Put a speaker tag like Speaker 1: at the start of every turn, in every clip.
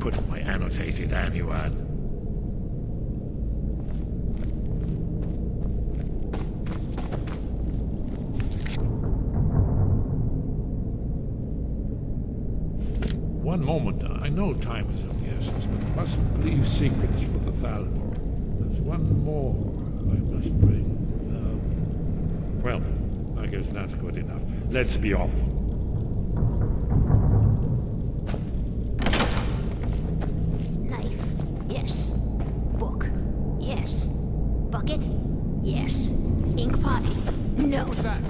Speaker 1: put my annotated annuad. One moment. I know time is of the essence, but mustn't leave secrets for the Thalmor. There's one more I must bring. Well, I guess that's good enough. Let's be off.
Speaker 2: Knife. Yes. Book. Yes. Bucket. Yes. Ink pot. No.
Speaker 3: What's that?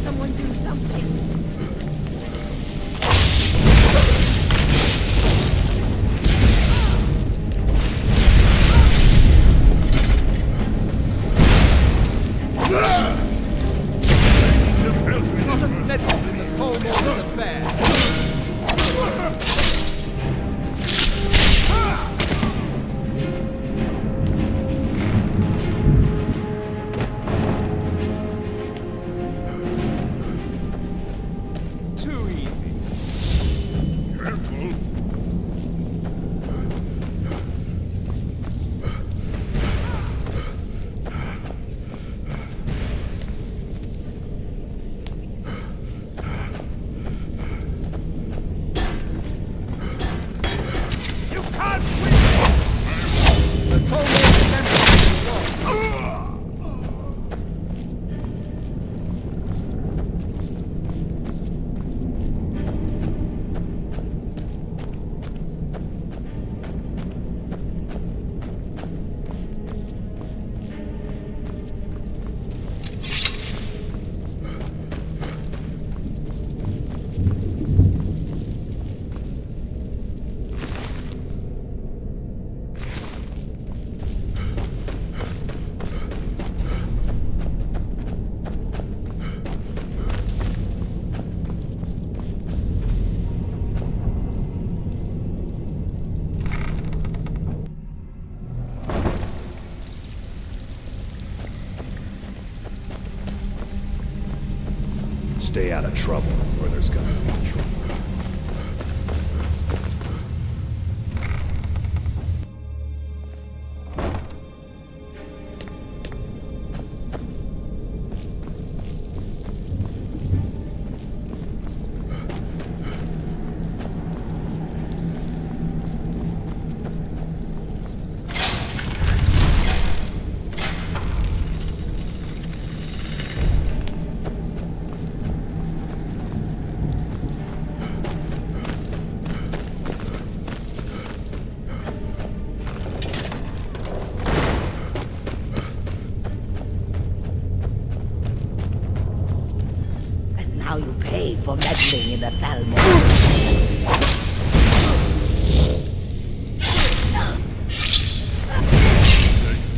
Speaker 2: Someone do something.
Speaker 3: Nothing medical in the Thalmor's affair. Too easy.
Speaker 1: Careful.
Speaker 3: You can't win! The Thalmor's memory is lost.
Speaker 4: Stay out of trouble, or there's gonna be trouble.
Speaker 5: Now you pay for meddling in the Thalmor.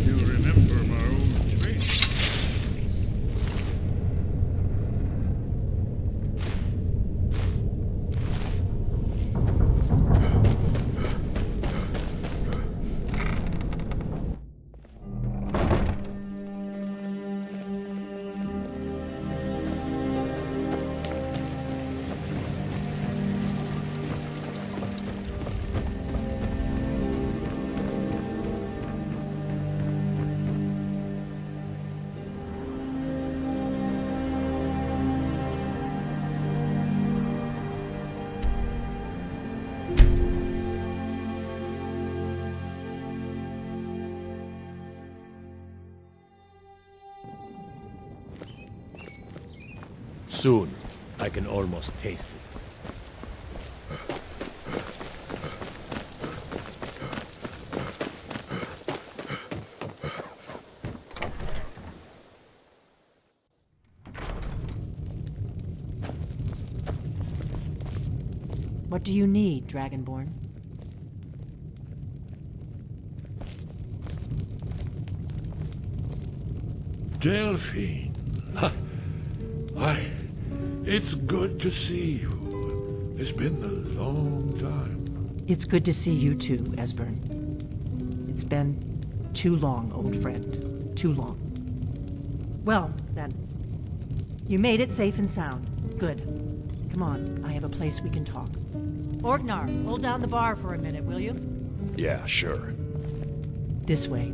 Speaker 1: You remember my old trade.
Speaker 4: Soon, I can almost taste it.
Speaker 6: What do you need, Dragonborn?
Speaker 1: Delphine. It's good to see you. It's been a long time.
Speaker 6: It's good to see you too, Esbern. It's been too long, old friend. Too long. Well, then, You made it safe and sound. Good. Come on, I have a place we can talk. Orgnar, hold down the bar for a minute, will you?
Speaker 4: Yeah, sure.
Speaker 6: This way.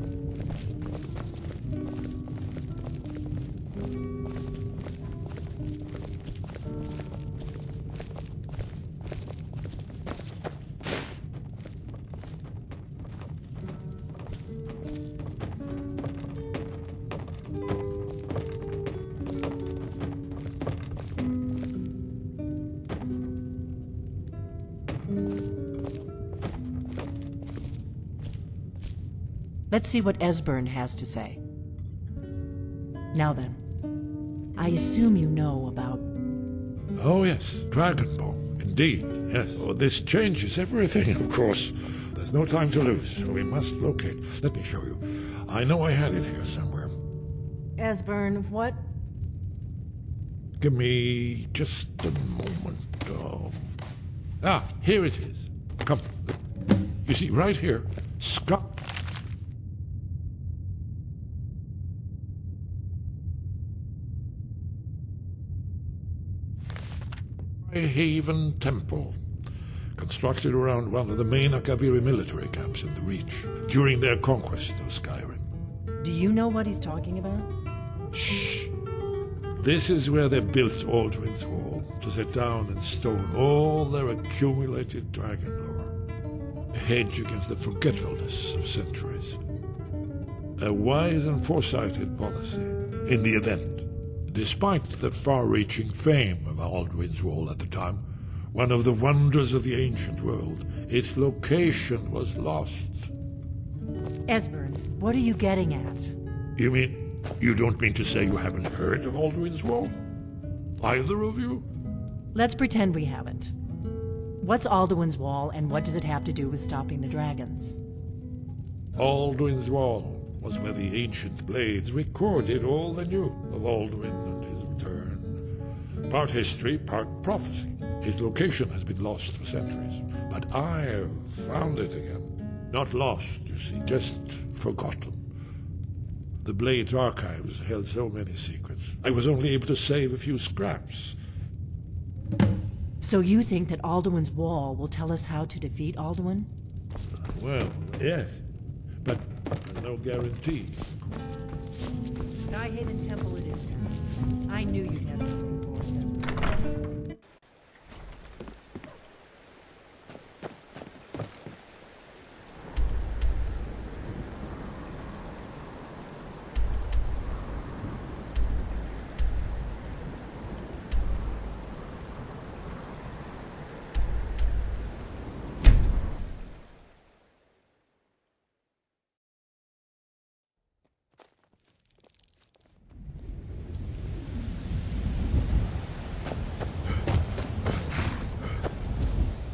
Speaker 6: Let's see what Esbern has to say. Now then, I assume you know about...
Speaker 1: Oh, yes, Dragonborn. Indeed, yes. Oh, this changes everything, of course. There's no time to lose. We must locate. Let me show you. I know I had it here somewhere.
Speaker 6: Esbern, what?
Speaker 1: Give me just a moment. Here it is. Come. You see, right here, Scott. Haven Temple, constructed around one of the main Akaviri military camps in the Reach during their conquest of Skyrim.
Speaker 6: Do you know what he's talking about?
Speaker 1: Shh! This is where they built Aldrin's Wall, to set down in stone all their accumulated dragon lore. A hedge against the forgetfulness of centuries. A wise and foresighted policy in the event. Despite the far-reaching fame of Aldrin's Wall at the time, one of the wonders of the ancient world, its location was lost.
Speaker 6: Esbern, what are you getting at?
Speaker 1: You mean, you don't mean to say you haven't heard of Aldrin's Wall? Either of you?
Speaker 6: Let's pretend we haven't. What's Alduin's Wall, and what does it have to do with stopping the dragons?
Speaker 1: Aldrin's Wall was where the ancient blades recorded all they knew of Aldrin and his return. Part history, part prophecy. His location has been lost for centuries, but I've found it again. Not lost, you see, just forgotten. The Blades archives held so many secrets. I was only able to save a few scraps.
Speaker 6: So you think that Alduin's Wall will tell us how to defeat Alduin?
Speaker 1: Well, yes, but no guarantee.
Speaker 6: Skyhaven Temple it is then. I knew you'd have something for us, Esbern.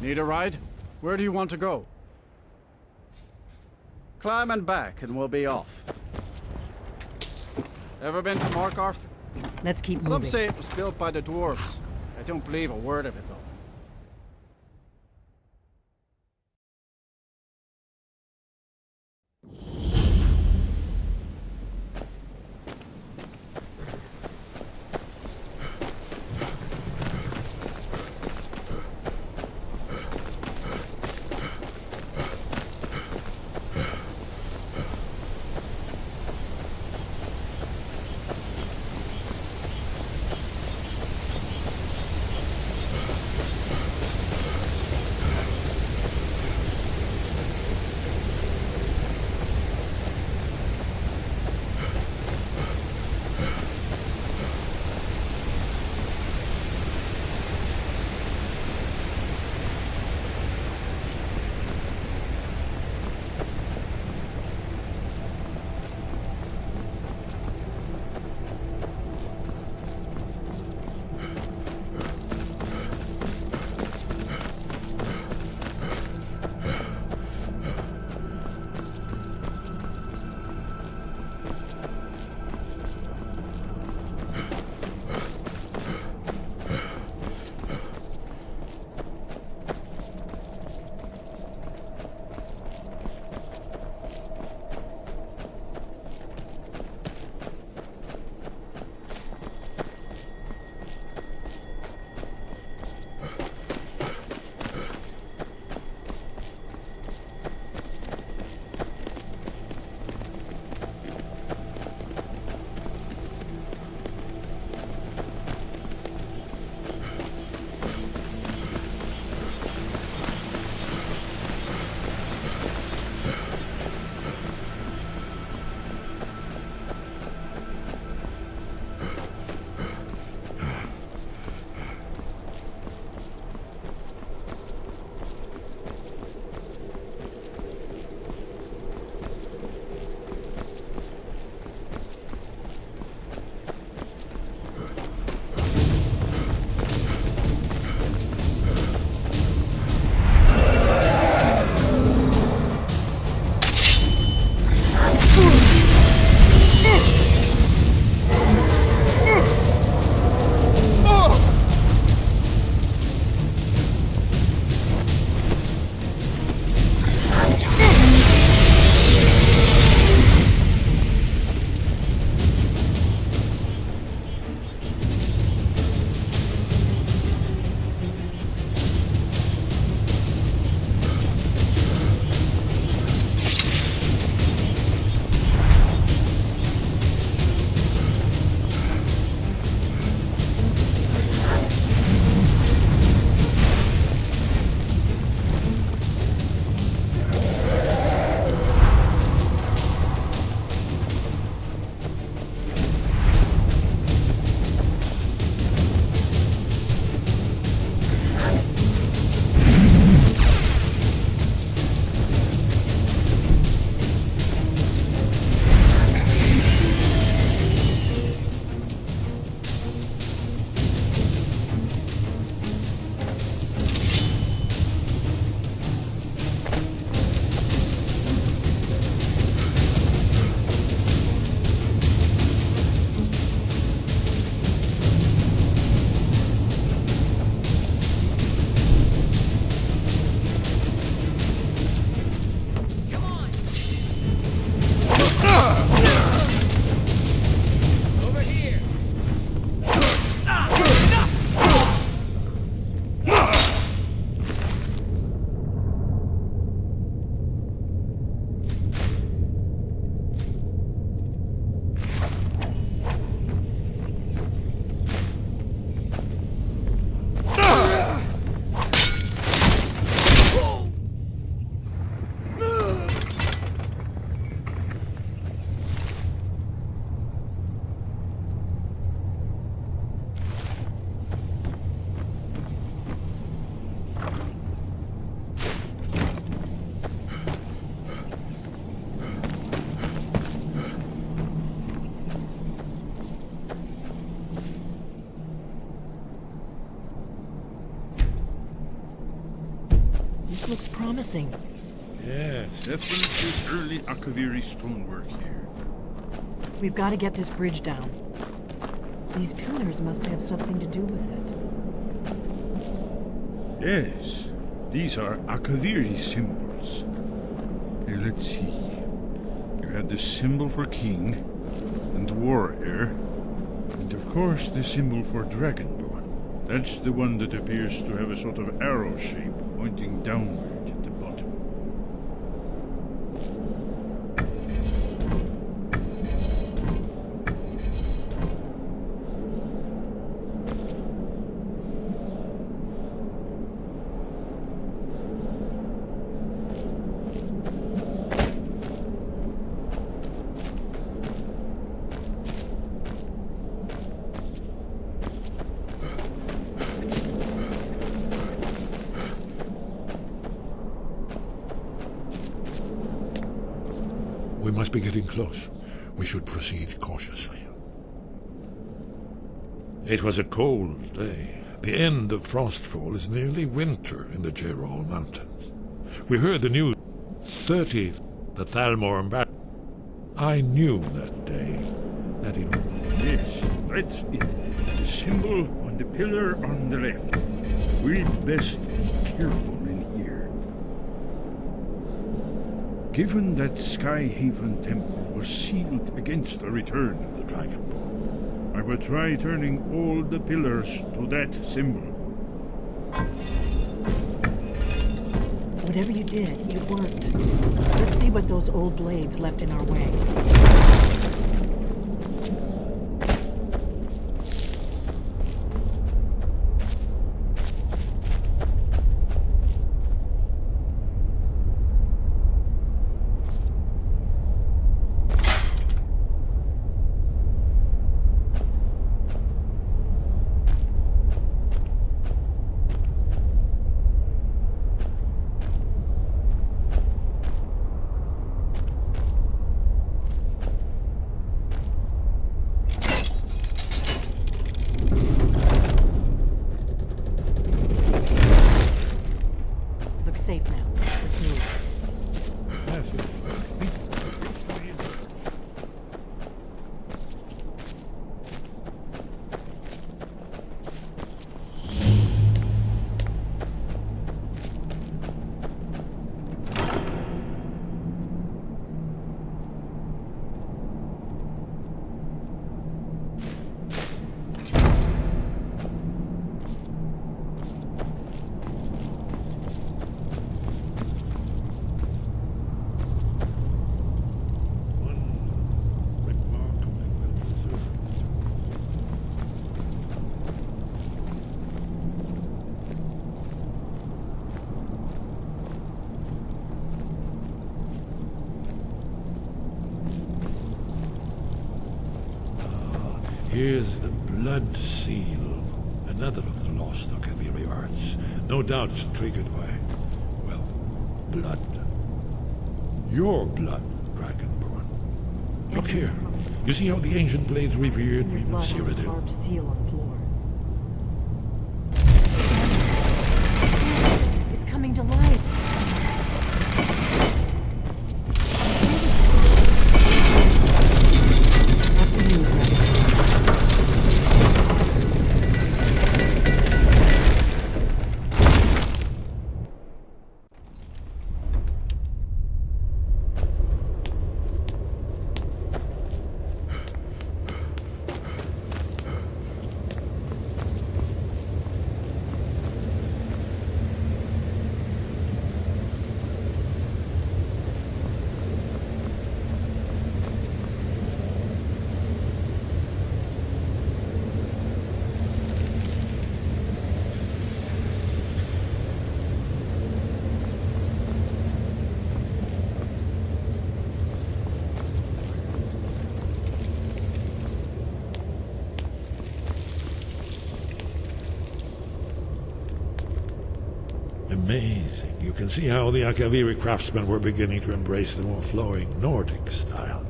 Speaker 7: Need a ride? Where do you want to go? Climb and back and we'll be off. Ever been to Markarth?
Speaker 6: Let's keep
Speaker 7: Some
Speaker 6: moving.
Speaker 7: say it was built by the dwarves. I don't believe a word of it though.
Speaker 6: looks promising.
Speaker 1: Yes.
Speaker 8: Definitely early Akaviri stonework here.
Speaker 6: We've got to get this bridge down. These pillars must have something to do with it.
Speaker 8: Yes, these are Akaviri symbols. Here, let's see. You had the symbol for king and war heir, and of course the symbol for dragonborn. That's the one that appears to have a sort of arrow shape pointing downward at the bottom.
Speaker 1: We must be getting close. We should proceed cautiously. It was a cold day. The end of frostfall is nearly winter in the Gerol Mountains. We heard the news. 30, the Thalmor battle. I knew that day that it...
Speaker 8: Yes, that's it. The symbol on the pillar on the left. We'd best be careful in here. Given that Skyhaven Temple was sealed against the return of the Dragonborn, I will try turning all the pillars to that symbol.
Speaker 6: Whatever you did, it worked. Let's see what those old blades left in our way. Safe now. Let's move.
Speaker 1: That's it. Here's the blood seal, another of the lost Akaviri arts. No doubt triggered by, well, blood. Your blood, Dragonborn. Look here. You see how the ancient blades revered me with Cyrodiil?
Speaker 6: Carved seal on the floor. It's coming to life. After you, Dragon.
Speaker 1: Amazing. You can see how the Akaviri craftsmen were beginning to embrace the more flowing Nordic style.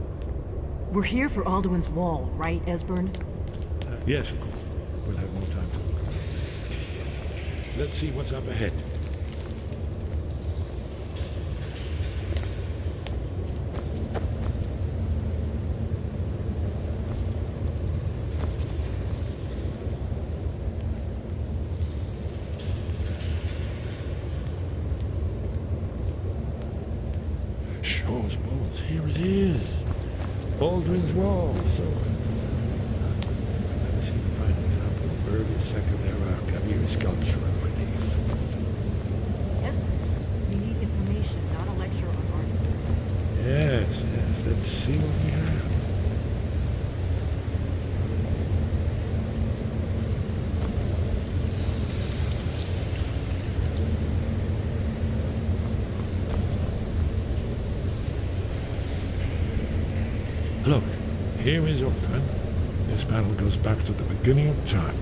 Speaker 6: We're here for Alduin's Wall, right, Esbern?
Speaker 1: Yes, of course. We'll have more time to look. Let's see what's up ahead. here it is. Aldrin's Wall. So, let me see the final example of early second era Kaviri sculpture and relief.
Speaker 6: Esbern, we need information, not a lecture on artists.
Speaker 1: Yes, let's see what we have. Look, here is Aldrin. This panel goes back to the beginning of time,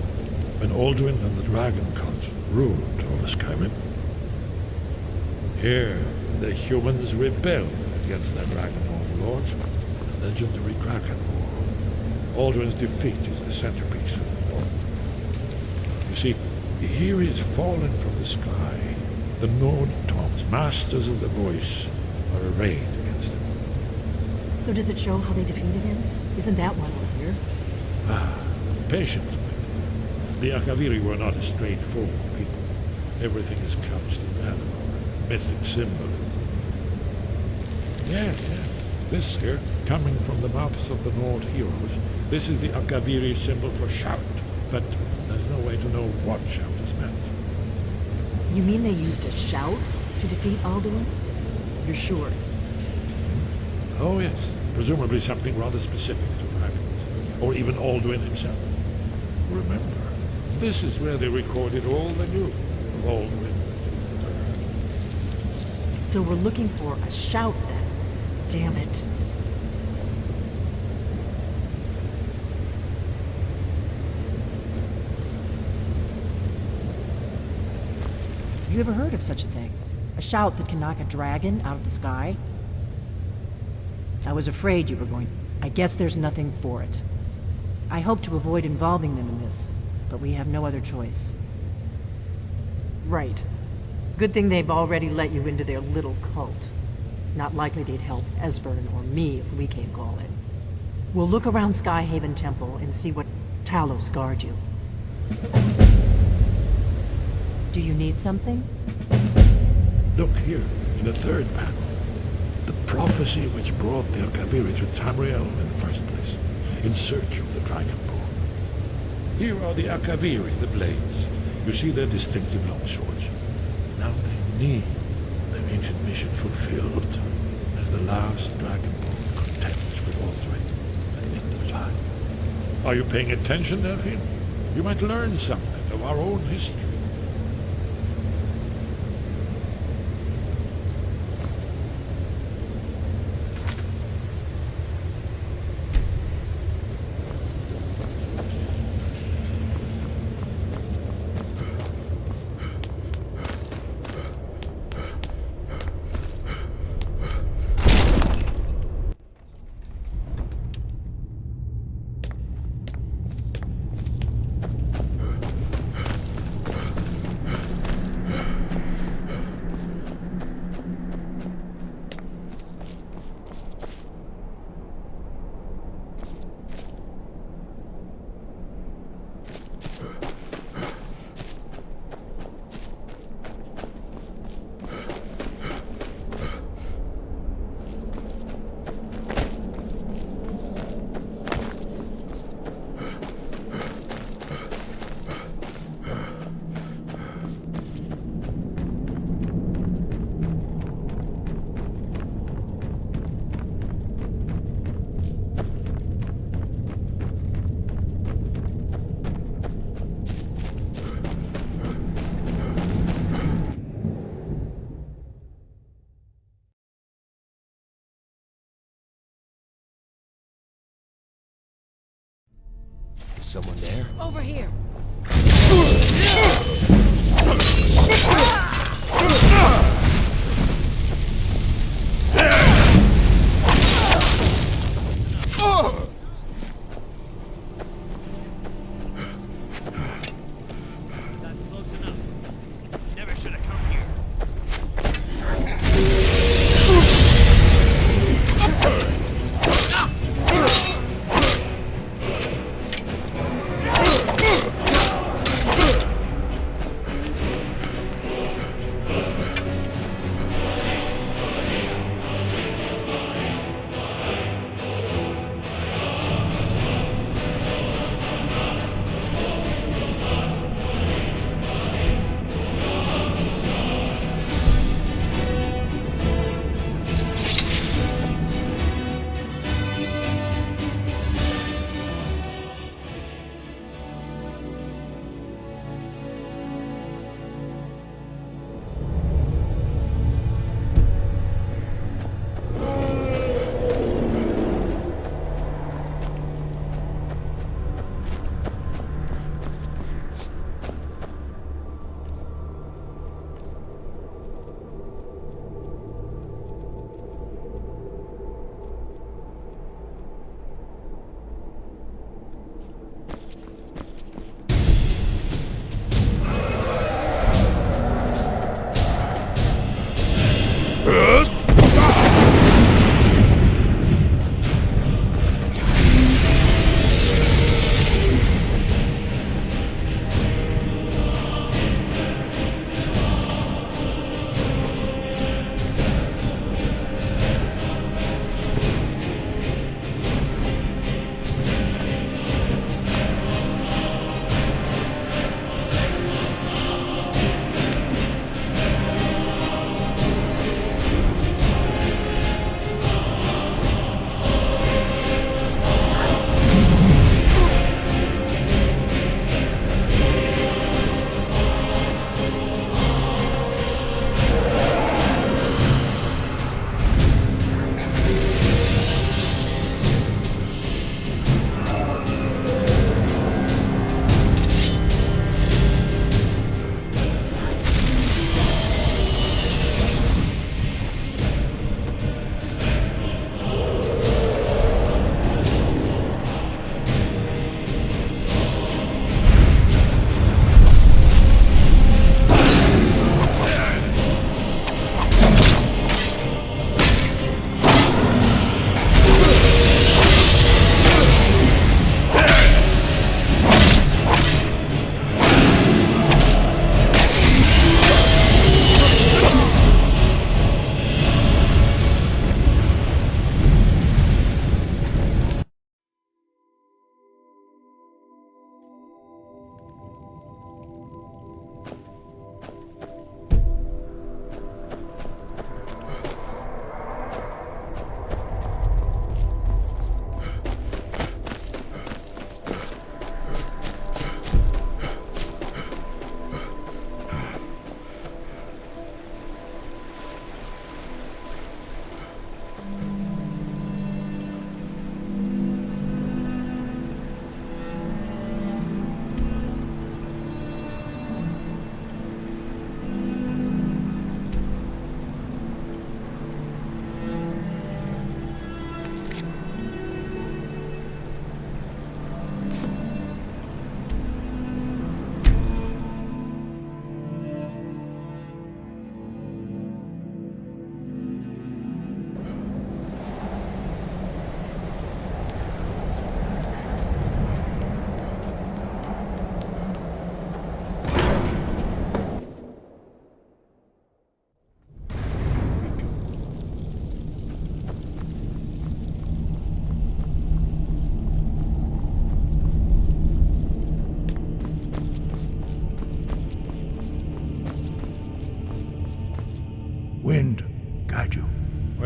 Speaker 1: when Aldrin and the Dragon Cult ruled over Skyrim. Here, the humans rebelled against their Dragonborn lords, the legendary Kraken War. Aldrin's defeat is the centerpiece of the war. You see, here is fallen from the sky. The Nord Toms, masters of the voice, are arrayed against him.
Speaker 6: So does it show how they defeated him? Isn't that why we're here?
Speaker 1: Patience. The Akaviri were not a straightforward people. Everything is couched in lore, mythic symbolism. Yes. This here, coming from the mouths of the Nord heroes, this is the Akaviri symbol for shout, but there's no way to know what shout is meant.
Speaker 6: You mean they used a shout to defeat Alduin? You're sure?
Speaker 1: Oh yes, presumably something rather specific to dragons, or even Alduin himself. Remember, this is where they recorded all they knew of Alduin.
Speaker 6: So we're looking for a shout then. Damn it. You ever heard of such a thing? A shout that can knock a dragon out of the sky? I was afraid you were going. I guess there's nothing for it. I hope to avoid involving them in this, but we have no other choice. Right. Good thing they've already let you into their little cult. Not likely they'd help Esbern or me if we came calling. We'll look around Skyhaven Temple and see what Talos guard you. Do you need something?
Speaker 1: Look here, in the third panel. The prophecy which brought the Akaviri to Tamriel in the first place, in search of the Dragonborn. Here are the Akaviri, the Blades. You see their distinctive longswords. Now they need their ancient mission fulfilled as the last Dragonborn contends with Aldrin at the end of time. Are you paying attention, Delphine? You might learn something of our own history.
Speaker 7: Is someone there?
Speaker 2: Over here.
Speaker 3: That's close enough. Never should have come here.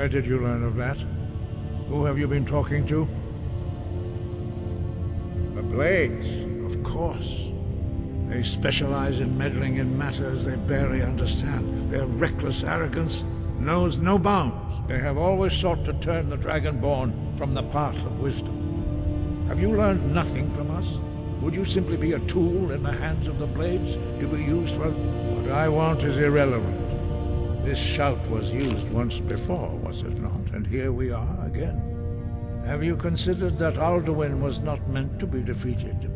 Speaker 1: Where did you learn of that? Who have you been talking to? The Blades, of course. They specialize in meddling in matters they barely understand. Their reckless arrogance knows no bounds. They have always sought to turn the Dragonborn from the path of wisdom. Have you learned nothing from us? Would you simply be a tool in the hands of the Blades to be used for... What I want is irrelevant. This shout was used once before, was it not? And here we are again. Have you considered that Alduin was not meant to be defeated?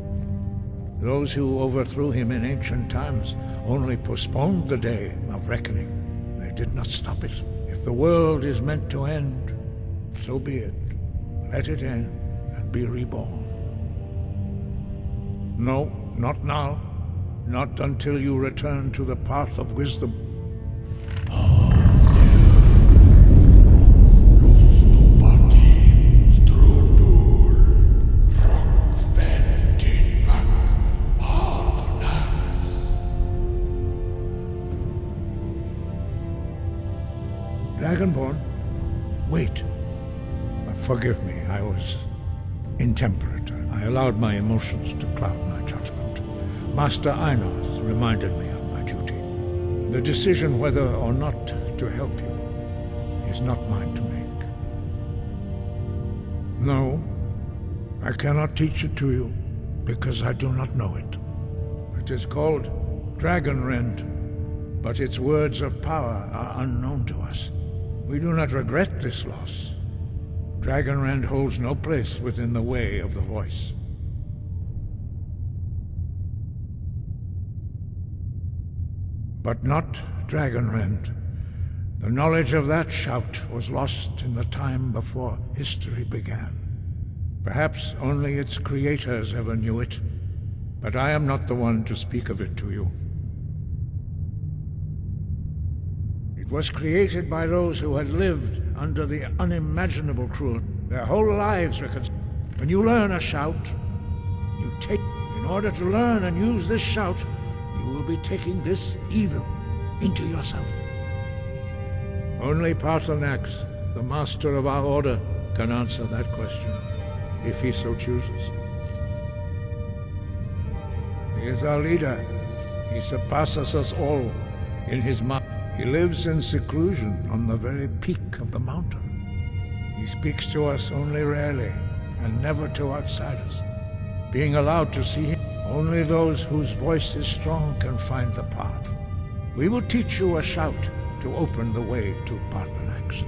Speaker 1: Those who overthrew him in ancient times only postponed the day of reckoning. They did not stop it. If the world is meant to end, so be it. Let it end and be reborn. No, not now. Not until you return to the path of wisdom. Dragonborn? Wait. Forgive me, I was intemperate. I allowed my emotions to cloud my judgment. Master Einarth reminded me of my duty. The decision whether or not to help you is not mine to make. No, I cannot teach it to you because I do not know it. It is called Dragonrend, but its words of power are unknown to us. We do not regret this loss. Dragonrend holds no place within the way of the voice. But not Dragonrend. The knowledge of that shout was lost in the time before history began. Perhaps only its creators ever knew it, but I am not the one to speak of it to you. It was created by those who had lived under the unimaginable cruelty. Their whole lives were consumed. When you learn a shout, you take... In order to learn and use this shout, you will be taking this evil into yourself. Only Paarthurnax, the master of our order, can answer that question, if he so chooses. He is our leader. He surpasses us all in his might. He lives in seclusion on the very peak of the mountain. He speaks to us only rarely, and never to outsiders. Being allowed to see him, only those whose voice is strong can find the path. We will teach you a shout to open the way to Paarthurnax.